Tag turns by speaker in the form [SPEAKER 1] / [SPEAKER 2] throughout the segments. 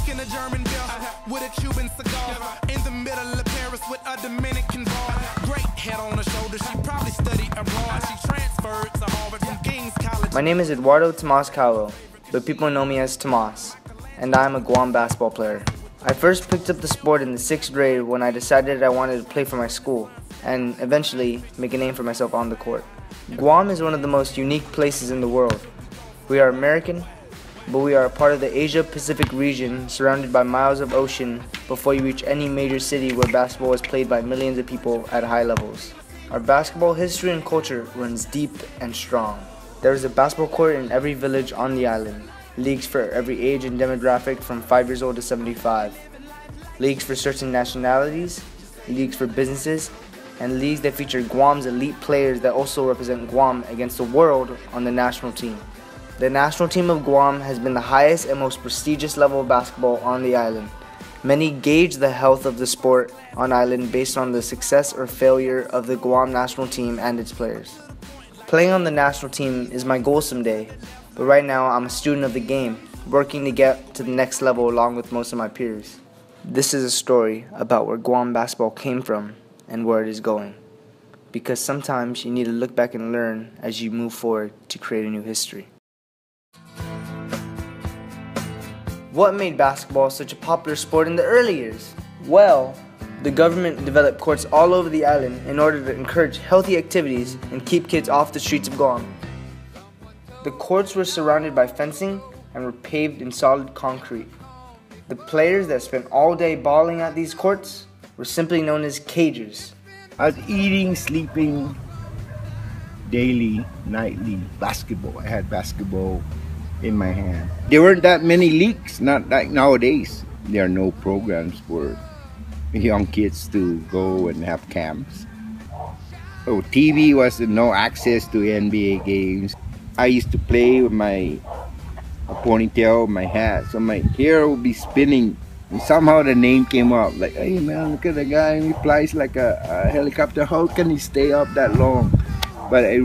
[SPEAKER 1] drinking a German beer with a Cuban cigar in the middle of Paris with a Dominican bar. Great head on her shoulder, she probably studied abroad. She transferred to Harvard from King's College.
[SPEAKER 2] My name is Eduardo Tomas Calvo, but people know me as Tomas, and I'm a Guam basketball player. I first picked up the sport in the 6th grade when I decided I wanted to play for my school and eventually make a name for myself on the court. Guam is one of the most unique places in the world. We are American, but we are a part of the Asia-Pacific region surrounded by miles of ocean before you reach any major city where basketball is played by millions of people at high levels. Our basketball history and culture runs deep and strong. There is a basketball court in every village on the island. Leagues for every age and demographic from 5 years old to 75. Leagues for certain nationalities, leagues for businesses, and leagues that feature Guam's elite players that also represent Guam against the world on the national team. The national team of Guam has been the highest and most prestigious level of basketball on the island. Many gauge the health of the sport on island based on the success or failure of the Guam national team and its players. Playing on the national team is my goal someday, but right now I'm a student of the game, working to get to the next level along with most of my peers. This is a story about where Guam basketball came from and where it is going. Because sometimes you need to look back and learn as you move forward to create a new history. What made basketball such a popular sport in the early years? Well, the government developed courts all over the island in order to encourage healthy activities and keep kids off the streets of Guam. The courts were surrounded by fencing and were paved in solid concrete. The players that spent all day balling at these courts were simply known as cagers.
[SPEAKER 3] I was eating, sleeping, daily, nightly basketball. I had basketball in my hand. There weren't that many leagues, not like nowadays. There are no programs for young kids to go and have camps. So TV was no access to NBA games. I used to play with my ponytail, my hat, so my hair would be spinning. And somehow the name came up, like, hey man, look at the guy, he flies like a helicopter. How can he stay up that long? But it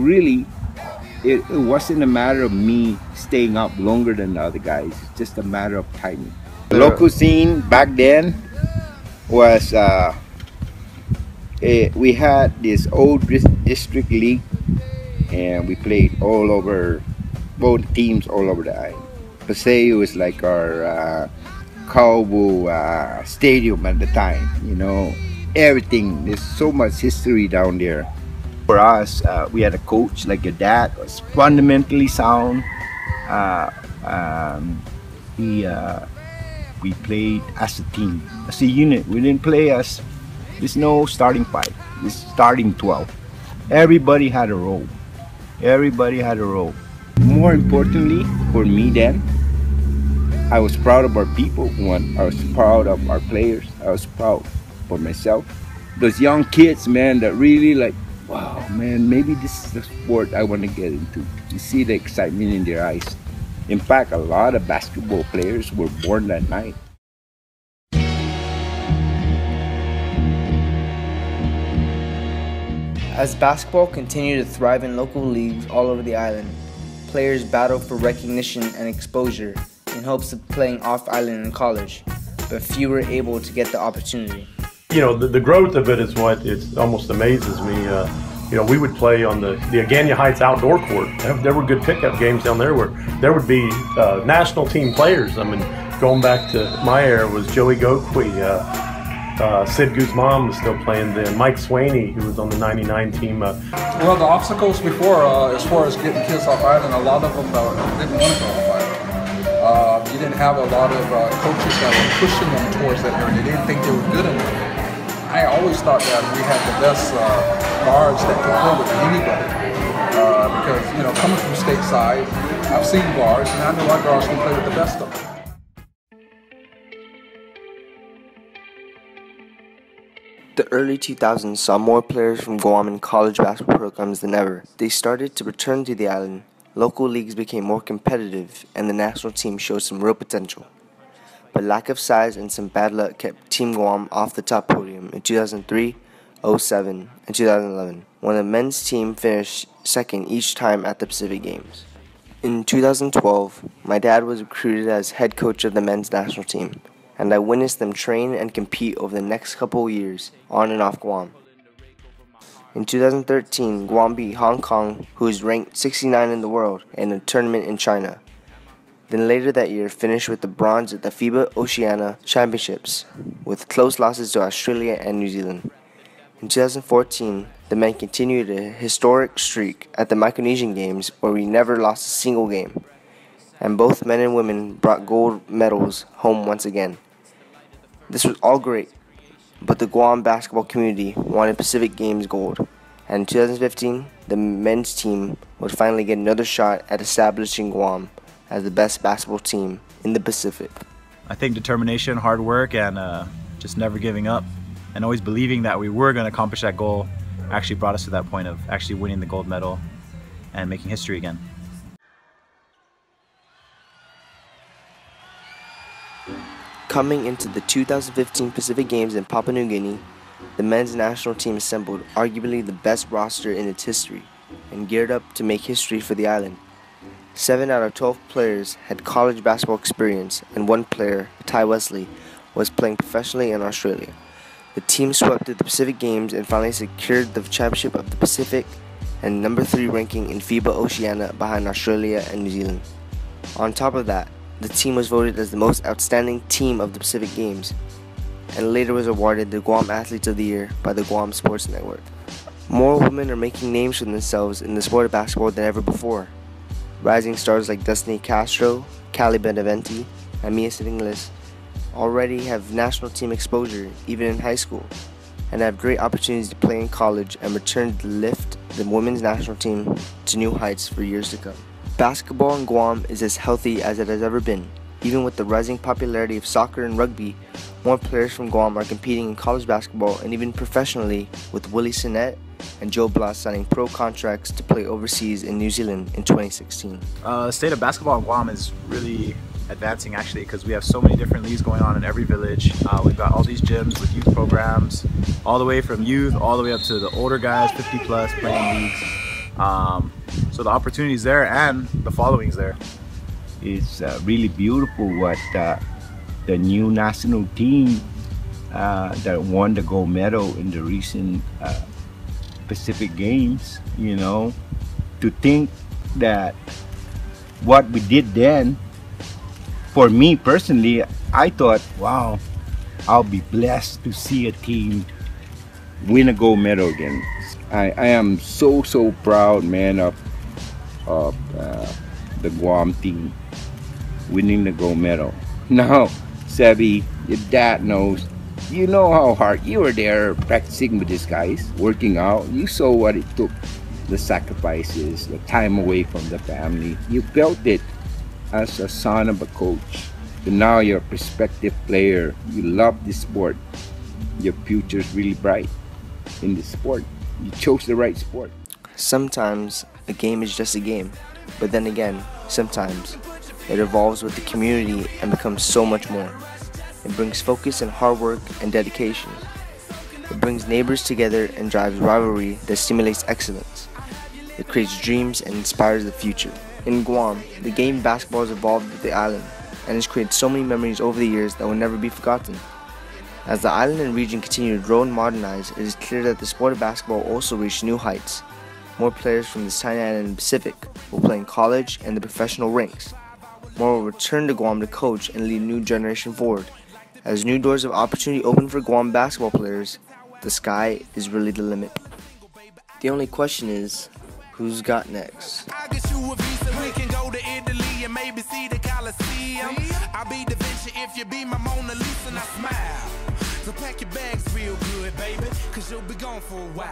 [SPEAKER 3] wasn't a matter of me staying up longer than the other guys. It's just a matter of timing. The local scene back then was, we had this old district league, and we played all over, both teams all over the island. Paseo was like our Calvo stadium at the time, you know, everything. There's so much history down there. For us, we had a coach, like your dad, was fundamentally sound. We played as a team, as a unit. We didn't play as, there's no starting 5, there's starting 12. Everybody had a role. Everybody had a role. More importantly, for me then, I was proud of our people. One, I was proud of our players. I was proud for myself. Those young kids, man, that really like, wow, man, maybe this is the sport I want to get into. You see the excitement in their eyes. In fact, a lot of basketball players were born that night.
[SPEAKER 2] As basketball continued to thrive in local leagues all over the island, players battled for recognition and exposure in hopes of playing off-island in college, but few were able to get the opportunity.
[SPEAKER 4] You know, the growth of it is what it almost amazes me. You know, we would play on the Agania Heights outdoor court. There were good pickup games down there where there would be national team players. I mean, going back to my era was Joey Gokwe, Sid Guzman was still playing then, Mike Swaney, who was on the '99 team.
[SPEAKER 5] Well, the obstacles before, as far as getting kids off island, a lot of them didn't want to go off island. You didn't have a lot of coaches that were pushing them towards that area. They didn't think they were good enough. I always thought that we had the best guards that could play with anybody. Because, you know, coming from stateside, I've seen guards, and I know our guards can play with the best of them.
[SPEAKER 2] The early 2000s saw more players from Guam in college basketball programs than ever. They started to return to the island. Local leagues became more competitive, and the national team showed some real potential. But lack of size and some bad luck kept Team Guam off the top podium in 2003, 2007, and 2011, when the men's team finished second each time at the Pacific Games. In 2012, my dad was recruited as head coach of the men's national team. and I witnessed them train and compete over the next couple of years on and off Guam. In 2013, Guam beat Hong Kong, who is ranked 69 in the world, in a tournament in China. Then later that year, finished with the bronze at the FIBA Oceania Championships, with close losses to Australia and New Zealand. In 2014, the men continued a historic streak at the Micronesian Games where we never lost a single game, and both men and women brought gold medals home once again. This was all great, but the Guam basketball community wanted Pacific Games gold, and in 2015, the men's team would finally get another shot at establishing Guam as the best basketball team in the Pacific.
[SPEAKER 6] I think determination, hard work, and just never giving up, and always believing that we were going to accomplish that goal actually brought us to that point of actually winning the gold medal and making history again.
[SPEAKER 2] Coming into the 2015 Pacific Games in Papua New Guinea, the men's national team assembled arguably the best roster in its history and geared up to make history for the island. 7 out of 12 players had college basketball experience, and one player, Ty Wesley, was playing professionally in Australia. The team swept to the Pacific Games and finally secured the championship of the Pacific and number 3 ranking in FIBA Oceania behind Australia and New Zealand. On top of that, the team was voted as the most outstanding team of the Pacific Games, and later was awarded the Guam Athletes of the Year by the Guam Sports Network. More women are making names for themselves in the sport of basketball than ever before. Rising stars like Destiny Castro, Callie Beneventi, and Mia Singlis already have national team exposure even in high school, and have great opportunities to play in college and return to lift the women's national team to new heights for years to come. Basketball in Guam is as healthy as it has ever been. Even with the rising popularity of soccer and rugby, more players from Guam are competing in college basketball and even professionally, with Willie Sinnett and Joe Blas signing pro contracts to play overseas in New Zealand in 2016.
[SPEAKER 6] The state of basketball in Guam is really advancing actually, because we have so many different leagues going on in every village. We've got all these gyms with youth programs, all the way from youth all the way up to the older guys, 50 plus, playing leagues. So the opportunity's there and the following's there.
[SPEAKER 3] It's really beautiful what the new national team that won the gold medal in the recent Pacific Games, you know, to think that what we did then, for me personally, I thought, wow, I'll be blessed to see a team win a gold medal again. I am so proud, man, of the Guam team winning the gold medal. Now, Sebi, your dad knows. You know how hard you were there practicing with these guys, working out. You saw what it took, the sacrifices, the time away from the family. You felt it as a son of a coach. And now you're a prospective player. You love this sport. Your future's really bright in this sport. You chose the right sport.
[SPEAKER 2] Sometimes a game is just a game, but then again, sometimes it evolves with the community and becomes so much more. It brings focus and hard work and dedication. It brings neighbors together and drives rivalry that stimulates excellence. It creates dreams and inspires the future. In Guam, the game basketball has evolved with the island and has created so many memories over the years that will never be forgotten. As the island and region continue to grow and modernize, it is clear that the sport of basketball also reached new heights. More players from the China and Pacific will play in college and the professional ranks. More will return to Guam to coach and lead a new generation forward. As new doors of opportunity open for Guam basketball players, the sky is really the limit. The only question is, who's got next?
[SPEAKER 1] I'll get you a visa, we can go to Italy and maybe see the Coliseum. I'll be Da Vinci if you be my Mona Lisa and I smile. So pack your bags real good, baby, cause you'll be gone for a while.